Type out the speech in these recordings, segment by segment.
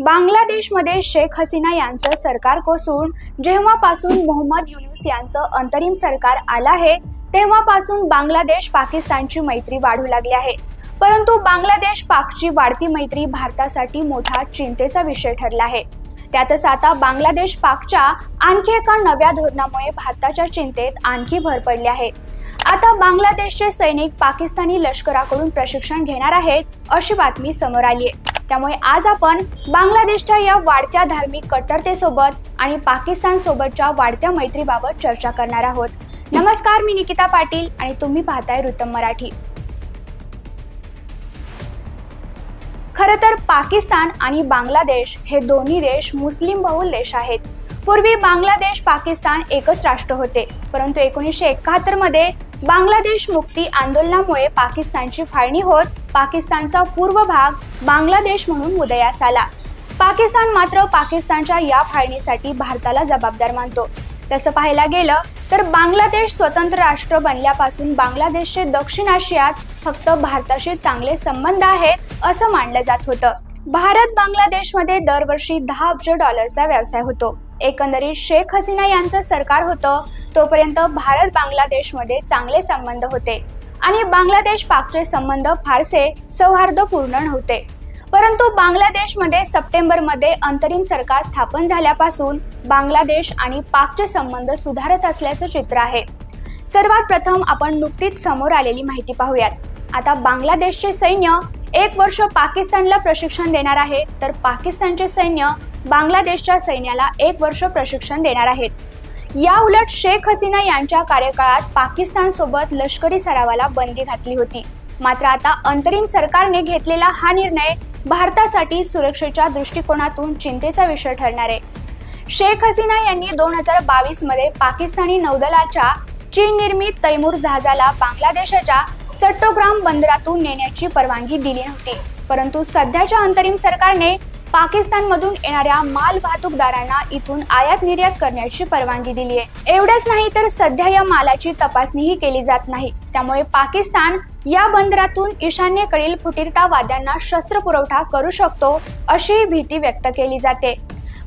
बांगलादेशमध्ये शेख हसीना यांचं सरकार कोसळून जेव्हापासून मोहम्मद युनूस यांचं अंतरिम सरकार आलं आहे तेव्हापासून बांगलादेश पाकिस्तानची मैत्री वाढू लागली आहे। परंतु बांगलादेश पाकची वाढती मैत्री भारतासाठी मोठा चिंतेचा विषय ठरला आहे। त्यातच आता बांगलादेश पाकच्या आणखी एका नव्या धोरणामुळे भारताच्या चिंतेत आणखी भर पडली आहे। आता बांगलादेशचे सैनिक पाकिस्तानी लष्कराकडून प्रशिक्षण घेणार आहेत अशी बातमी समोर आली आहे। त्यामुळे आज आपण बांगलादेशच्या या वाढत्या धार्मिक कट्टरतेसोबत आणि पाकिस्तान सोबतच्या वाढत्या मैत्रीबाबत चर्चा करणार आहोत। नमस्कार, मी निकिता पाटील आणि तुम्ही पाहताय रुतम मराठी। खरं तर पाकिस्तान आणि बांगलादेश हे दोन्ही देश मुस्लिम बहुल देश आहेत। पूर्वी बांगलादेश पाकिस्तान एकच राष्ट्र होते, परंतु 1971 मध्ये बांगलादेश मुक्ती आंदोलनामुळे पाकिस्तानची फाळणी होत पाकिस्तानचा पूर्व भाग बांगलादेश म्हणून उदयास आला। पाकिस्तान मात्र पाकिस्तानच्या या फाळणीसाठी भारताला जबाबदार मानतो। तसं पाहायला गेलं तर बांगलादेश स्वतंत्र राष्ट्र बनल्यापासून बांगलादेशचे दक्षिण आशियात फक्त भारताशी चांगले संबंध आहेत असं मानलं जात होतं। भारत बांगलादेशमध्ये दरवर्षी 10 अब्ज डॉलरचा व्यवसाय होतो। एकंदरीत शेख हसीना यांचं सरकार होतं तोपर्यंत भारत बांगलादेशमध्ये चांगले संबंध होते आणि बांगलादेश पाकचे संबंध फारसे सौहार्दपूर्ण नव्हते। परंतु बांगलादेशमध्ये सप्टेंबरमध्ये अंतरिम सरकार स्थापन झाल्यापासून बांगलादेश आणि पाकचे संबंध सुधारत असल्याचं चित्र आहे। सर्वात प्रथम आपण नुकतीच समोर आलेली माहिती पाहूयात। आता बांगलादेशचे सैन्य 1 वर्ष पाकिस्तानला प्रशिक्षण देणार आहे, तर पाकिस्तानचे सैन्य बांगलादेशच्या सैन्याला 1 वर्ष प्रशिक्षण देणार आहेत। या उलट शेख हसीना यांच्या कार्यकाळात पाकिस्तान सोबत लष्करी सरावाला बंदी घातली होती। मात्र आता अंतरिम सरकारने घेतलेला हा निर्णय भारतासाठी सुरक्षेच्या दृष्टिकोनातून चिंतेचा विषय ठरणार आहे। शेख हसीना यांनी 2022 मध्ये पाकिस्तानी नौदलाच्या चीन निर्मित तैमूर जहाजाला बांगलादेशाच्या चट्टोग्राम बंदरातून नेण्याची परवानगी दिली नव्हती, परंतु सध्याच्या अंतरिम सरकारने पाकिस्तानमधून येणाऱ्या माल वाहतूकदारांना इथून आयात निर्यात करण्याची परवानगी दिली आहे। एवढंच नाही तर सध्या या मालाची तपासणीही केली जात नाही। त्यामुळे पाकिस्तान या बंदरातून ईशान्येकडील फुटीरतावाद्यांना शस्त्र पुरवठा करू शकतो अशी भीती व्यक्त केली जाते।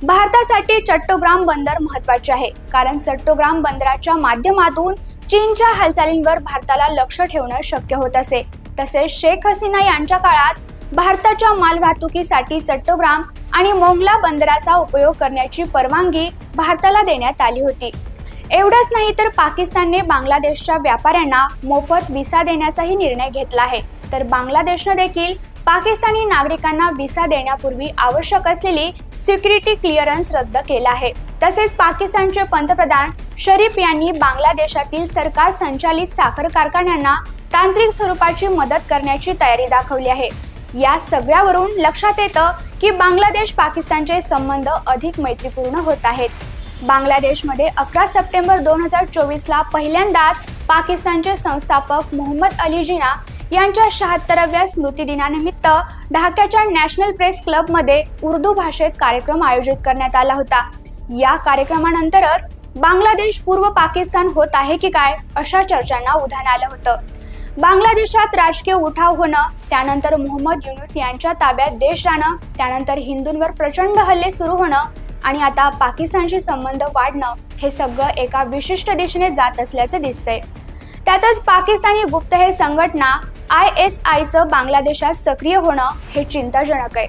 भारतासाठी चट्टोग्राम बंदर महत्त्वाचे आहे, कारण चट्टोग्राम बंदराच्या माध्यमातून चीनच्या हालचालींवर भारताला लक्ष ठेवणं शक्य होत असे। तसेच शेख हसीना यांच्या काळात भारताच्या मालवाहतुकीसाठी चट्टोग्राम आणि मोंगला बंदराचा उपयोग करण्याची परवानगी भारताला देण्यात आली होती। एवढंच नाही तर पाकिस्तानने बांगलादेशच्या व्यापाऱ्यांना मोफत व्हिसा देण्याचाही निर्णय घेतला आहे, तर बांगलादेशने देखील पाकिस्तानी नागरिकांना व्हिसा देण्यापूर्वी आवश्यक असलेली सिक्युरिटी क्लिअरन्स रद्द केला आहे। तसेच पाकिस्तानचे पंतप्रधान शरीफ यांनी बांगलादेशातील सरकार संचालित साखर कारखान्यांना तांत्रिक स्वरूपाची मदत करण्याची तयारी दाखवली आहे। या सगळ्यावरून लक्षात येतं की बांगलादेश पाकिस्तानचे संबंध अधिक मैत्रीपूर्ण होत आहेत। बांगलादेशमध्ये 11 सप्टेंबर 2024 ला पहिल्यांदाच पाकिस्तानचे संस्थापक मोहम्मद अली जिना यांच्या 76व्या स्मृतिदिनानिमित्त ढाक्याच्या नॅशनल प्रेस क्लबमध्ये उर्दू भाषेत कार्यक्रम आयोजित करण्यात आला होता। या कार्यक्रमानंतरच बांगलादेश पूर्व पाकिस्तान होत आहे की काय अशा चर्चांना उधाण आलं होतं। बांगलादेशात राजकीय उठाव होणं, त्यानंतर मोहम्मद युनूस यांच्या ताब्यात देश जाणं, त्यानंतर हिंदूंवर प्रचंड हल्ले सुरू होणं आणि आता पाकिस्तानशी संबंध वाढणं, हे सगळं एका विशिष्ट दिशेने जात असल्याचे दिसतंय। त्यातच पाकिस्तानी गुप्तहेर संघटना ISIचं बांगलादेशात सक्रिय होणं हे चिंताजनक आहे।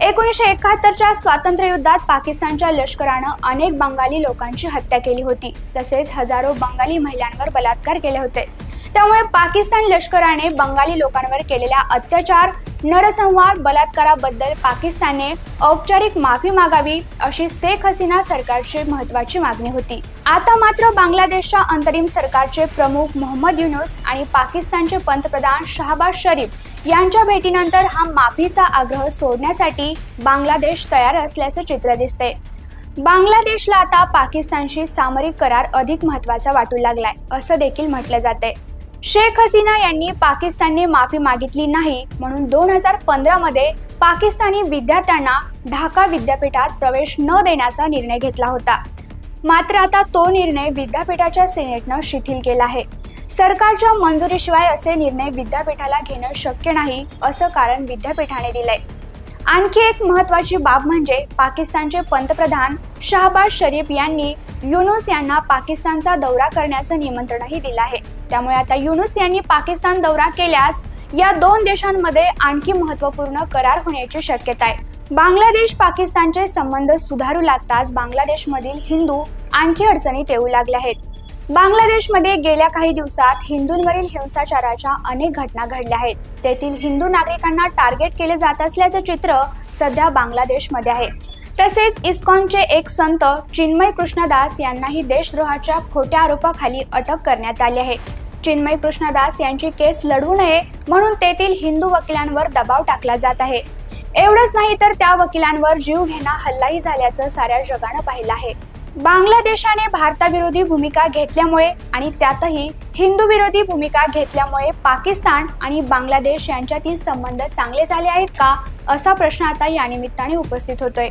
1971च्या स्वातंत्र्य युद्धात पाकिस्तानच्या लष्करानं अनेक बंगाली लोकांची हत्या केली होती, तसेच हजारो बंगाली महिलांवर बलात्कार केले होते। त्यामुळे पाकिस्तान लष्कराने बंगाली लोकांवर केलेल्या अत्याचार, नरसंहार, बलात्काराबद्दल पाकिस्तानने औपचारिक माफी मागावी अशी शेख हसीना सरकारची महत्त्वाची मागणी होती। आता मात्र बांगलादेशच्या अंतरिम सरकारचे प्रमुख मोहम्मद युनूस आणि पाकिस्तानचे पंतप्रधान शहबाज शरीफ यांच्या भेटीनंतर हा माफीचा आग्रह सोडण्यासाठी बांगलादेश तयार असल्याचं चित्र दिसते। बांगलादेशला आता पाकिस्तानशी सामरिक करार अधिक महत्त्वाचा वाटू लागलाय असं देखील म्हटलं जाते। शेख हसीना यांनी पाकिस्तानने माफी मागितली नाही म्हणून 2015 मध्ये पाकिस्तानी विद्यार्थ्यांना ढाका विद्यापीठात प्रवेश न देण्याचा निर्णय घेतला होता। मात्र आता तो निर्णय विद्यापीठाच्या सिनेटनं शिथिल केला आहे। सरकारच्या मंजुरीशिवाय असे निर्णय विद्यापीठाला घेणं शक्य नाही असं कारण विद्यापीठाने दिलंय। आणखी एक महत्त्वाची बाब म्हणजे पाकिस्तानचे पंतप्रधान शहबाज शरीफ यांनी युनूस यांना पाकिस्तानचा दौरा करण्याचं निमंत्रणही दिलं आहे। त्यामुळे आता युनूस यांनी पाकिस्तान दौरा केल्यास या दोन देशांमध्ये आणखी महत्त्वपूर्ण करार होण्याची शक्यता आहे। बांगलादेश पाकिस्तानचे संबंध सुधारू लागताच बांगलादेशमधील हिंदू आणखी अडचणीत येऊ लागले आहेत। बांगलादेशमध्ये गेल्या काही दिवसात हिंदूंवरील हिंसाचाराच्या अनेक घटना घडल्या आहेत। तेथील हिंदू नागरिकांना टार्गेट केले जात असल्याचे चित्र सध्या बांगलादेशमध्ये आहे। तसेच इस्कॉनचे एक संत चिन्मय कृष्णदास यांनाही देशद्रोहाच्या खोट्या आरोपाखाली अटक करण्यात आली आहे। चिन्मय कृष्णदास यांची केस लढवू नये म्हणून तेथील हिंदू वकिलांवर दबाव टाकला जात आहे। एवढंच नाही तर त्या वकिलांवर जीवघेणा हल्लाही झाल्याचं साऱ्या जगानं पाहिलं आहे। बांगलादेशाने भारताविरोधी भूमिका घेतल्यामुळे आणि त्यातही हिंदू विरोधी भूमिका घेतल्यामुळे पाकिस्तान आणि बांगलादेश यांच्यातील संबंध चांगले झाले आहेत का, असा प्रश्न आता या निमित्ताने उपस्थित होतोय।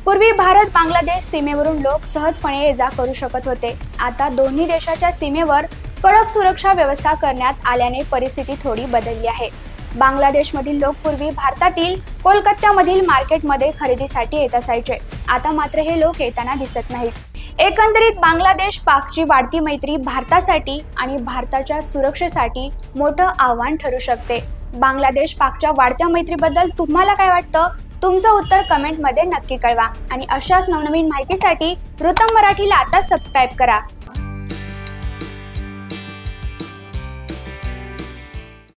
पूर्वी भारत बांगलादेश सीमेवरून लोक सहजपणे ये जा करू शकत होते। आता दोन्ही देशाच्या सीमेवर कडक सुरक्षा व्यवस्था करण्यात आल्याने परिस्थिती थोडी बदलली आहे। बांगलादेशमधील लोक पूर्वी भारतातील कोलकात्यामधील मार्केटमध्ये खरेदीसाठी येत असायचे, आता मात्र हे लोक येताना दिसत नाहीत। एकंदरीत बांगलादेश पाकची वाढती मैत्री भारतासाठी आणि भारताच्या सुरक्षेसाठी मोठं आव्हान ठरू शकते। बांगलादेश पाकच्या वाढत्या मैत्रीबद्दल तुम्हाला काय वाटतं? तुमचं उत्तर कमेंटमध्ये नक्की कळवा आणि अशाच नवनवीन माहितीसाठी वृत्तम मराठीला आता सबस्क्राईब करा।